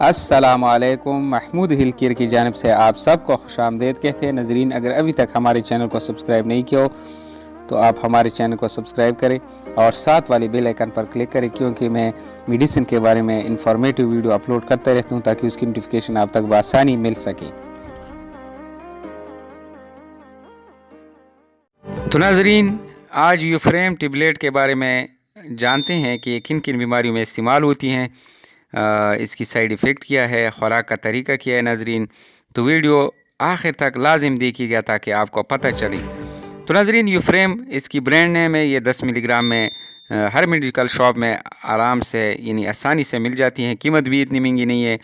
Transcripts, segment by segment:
अस्सलाम वालेकुम। महमूद हिलकिर की जानिब से आप सबको खुश आमदेद कहते हैं। नजरीन, अगर अभी तक हमारे चैनल को सब्सक्राइब नहीं किया हो तो आप हमारे चैनल को सब्सक्राइब करें और साथ वाले बेल आइकन पर क्लिक करें, क्योंकि मैं मेडिसिन के बारे में इंफॉर्मेटिव वीडियो अपलोड करता रहता हूँ ताकि उसकी नोटिफिकेशन आप तक बआसानी मिल सके। तो नाजरीन, आज यूफ्रेम टेबलेट के बारे में जानते हैं कि किन किन बीमारियों में इस्तेमाल होती हैं, इसकी साइड इफ़ेक्ट क्या है, ख़ुराक का तरीका क्या है। नाजरीन, तो वीडियो आखिर तक लाजिम देखिएगा ताकि आपको पता चले। तो नाजरीन, यूफ्रेम इसकी ब्रांड नेम है। ये 10 मिलीग्राम में हर मेडिकल शॉप में आराम से यानी आसानी से मिल जाती हैं। कीमत भी इतनी महंगी नहीं है,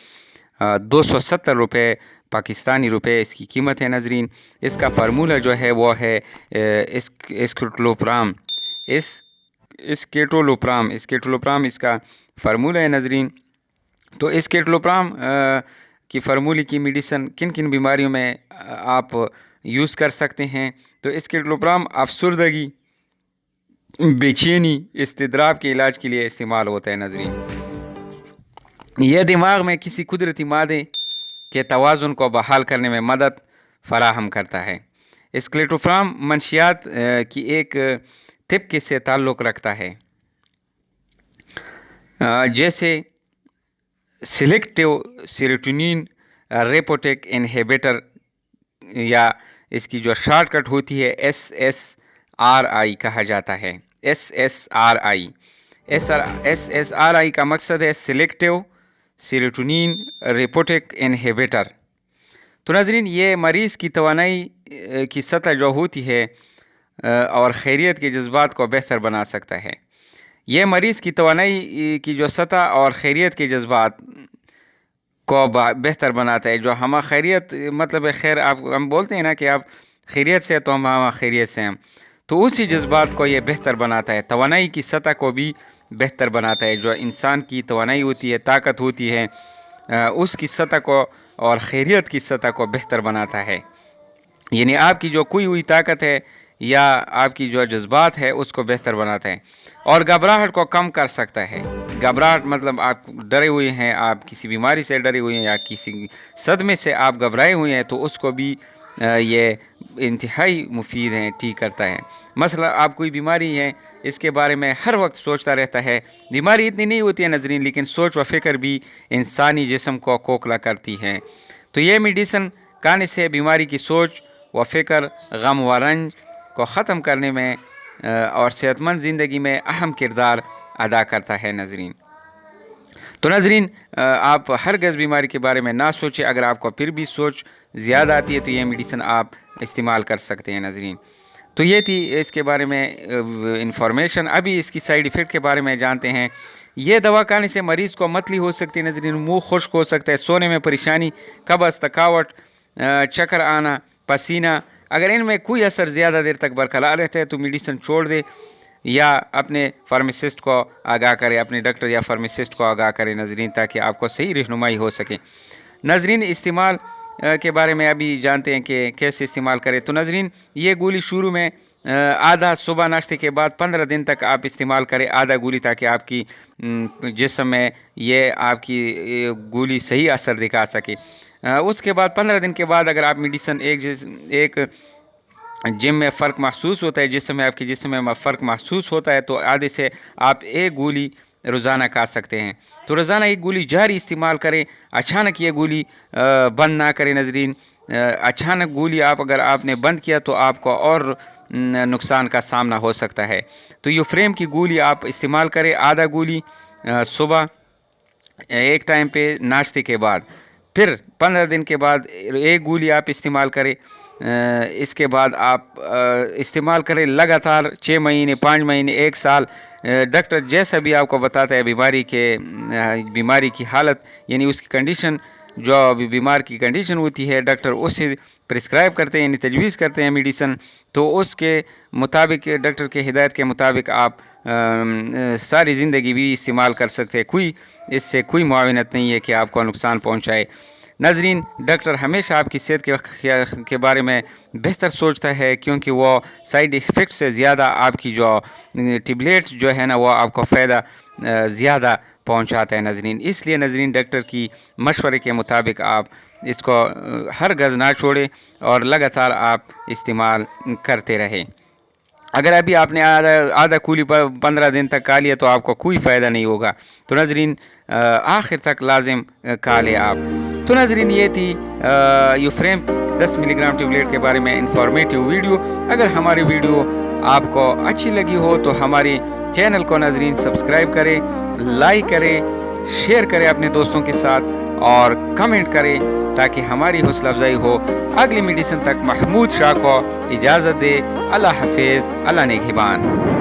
270 रुपये पाकिस्तानी रुपए इसकी कीमत है। नाजरीन, इसका फार्मूला जो है वो है एस्केटोलोप्राम इसका फार्मूला है। नाजरीन, तो एस्केटोलोप्राम की फार्मूले की मेडिसिन किन किन बीमारियों में आप यूज़ कर सकते हैं। तो एस्केटोलोप्राम अफसरदगी, बेचैनी, इस्तिदराब के इलाज के लिए इस्तेमाल होता है। नाजरीन, यह दिमाग में किसी कुदरती मादे के तवाज़ुन को बहाल करने में मदद फराहम करता है। एस्केटोलोप्राम मंशियात की एक तिब्के से ताल्लुक़ रखता है, जैसे सिलेक्टिव सेरोटोनिन रेपोटेक इनहिबिटर, या इसकी जो शॉर्टकट होती है SSRI कहा जाता है। SSRI का मकसद है सिलेक्टिव सेरोटोनिन रेपोटेक इनहिबिटर। तो नाज़रीन, ये मरीज़ की तवानाई की सतह जो होती है और खैरियत के जज्बात को बेहतर बना सकता है। यह मरीज़ की तवानाई की जो सतह और खैरियत के जज्बात को बेहतर बनाता है। जो हम खैरियत मतलब है खैर, हम बोलते हैं ना कि आप खैरियत से, तो हम खैरियत से हैं, तो उसी जज्बात को ये बेहतर बनाता है। तवानाई की सतह को भी बेहतर बनाता है। जो इंसान की तवानाई होती है, ताकत होती है, उसकी सतह को और खैरियत की सतह को बेहतर बनाता है। यानी आपकी जो खोई हुई ताकत है या आपकी जो जज्बात है उसको बेहतर बनाता है और घबराहट को कम कर सकता है। घबराहट मतलब आप डरे हुए हैं, आप किसी बीमारी से डरे हुए हैं या किसी सदमे से आप घबराए हुए हैं, तो उसको भी ये इंतहाई मुफीद है, ठीक करता है। मसला आप कोई बीमारी है, इसके बारे में हर वक्त सोचता रहता है। बीमारी इतनी नहीं होती है नाज़रीन, लेकिन सोच व फ़िक्र भी इंसानी जिस्म को खोखला करती है। तो ये मेडिसिन खाने से बीमारी की सोच व फ़िक्र, गम व रंज को ख़त्म करने में और सेहतमंद ज़िंदगी में अहम किरदार अदा करता है। नाज़रीन, तो नाज़रीन, आप हर गज़ बीमारी के बारे में ना सोचें। अगर आपको फिर भी सोच ज़्यादा आती है तो ये मेडिसिन आप इस्तेमाल कर सकते हैं। नाज़रीन, तो ये थी इसके बारे में इंफॉर्मेशन। अभी इसकी साइड इफ़ेक्ट के बारे में जानते हैं। ये दवा खाने से मरीज़ को मतली हो सकती है। नाज़रीन, मुँह खुश्क हो सकता है, सोने में परेशानी, कब्ज़, थकावट, चक्कर आना, पसीना। अगर इनमें कोई असर ज़्यादा देर तक बरकरार रहता है तो मेडिसिन छोड़ दे या अपने फार्मासिस्ट को आगाह करें, अपने डॉक्टर या फार्मासिस्ट को आगाह करें। नाज़रीन, ताकि आपको सही रहनुमाई हो सके। नाज़रीन, इस्तेमाल के बारे में अभी जानते हैं कि कैसे इस्तेमाल करें। तो नाज़रीन, ये गोली शुरू में आधा सुबह नाश्ते के बाद 15 दिन तक आप इस्तेमाल करें, आधा गोली, ताकि आपकी जिस्म में ये आपकी गोली सही असर दिखा सके। उसके बाद 15 दिन के बाद अगर आप मेडिसिन एक जिम में फ़र्क महसूस होता है, जिसमें आपके जिस्म में फ़र्क महसूस होता है, तो आधे से आप एक गोली रोज़ाना खा सकते हैं। तो रोज़ाना एक गोली जारी इस्तेमाल करें। अचानक ये गोली बंद ना करें। नाज़रीन, अचानक गोली अगर आपने बंद किया तो आपको और नुकसान का सामना हो सकता है। तो यूफ्रेम की गोली आप इस्तेमाल करें, आधा गोली सुबह एक टाइम पे नाश्ते के बाद, फिर 15 दिन के बाद एक गोली आप इस्तेमाल करें। इसके बाद आप इस्तेमाल करें लगातार 6 महीने, 5 महीने, 1 साल। डॉक्टर जैसा भी आपको बताता है बीमारी की हालत, यानी उसकी कंडीशन, जो बीमार की कंडीशन होती है, डॉक्टर उससे प्रिस्क्राइब करते हैं, यानी तजवीज़ करते हैं मेडिसिन। तो उसके मुताबिक, डॉक्टर के हिदायत के मुताबिक आप सारी ज़िंदगी भी इस्तेमाल कर सकते हैं। इससे कोई मुआविनत नहीं है कि आपको नुकसान पहुँचाए। नाज़रीन, डॉक्टर हमेशा आपकी सेहत के बारे में बेहतर सोचता है, क्योंकि वो साइड इफ़ेक्ट से ज़्यादा आपकी जो टेबलेट जो है ना, वो आपको फ़ायदा ज़्यादा پہنچاتا ہے ناظرین. اس لیے ناظرین ڈاکٹر کی مشورے کے مطابق آپ اس کو ہرگز نہ چھوڑیں اور لگاتار آپ استعمال کرتے رہیں. اگر ابھی آپ نے آدھا کولی 15 دن تک کھا لیا تو آپ کو کوئی فائدہ نہیں ہوگا. تو ناظرین آخر تک لازم کھا لیں آپ. تو ناظرین یہ تھی یوفریم 10 ملی گرام ٹیبلیٹ کے بارے میں انفارمیٹیو ویڈیو. اگر ہماری ویڈیو آپ کو اچھی لگی ہو تو ہمارے چینل کو ناظرین سبسکرائب کریں, لائک کریں, شیئر کریں اپنے دوستوں کے ساتھ اور کمنٹ کریں تاکہ ہماری حوصلہ افزائی ہو. اگلی میڈیسن تک محمود شاہ کو اجازت دے. اللہ حافظ, اللہ نگہبان.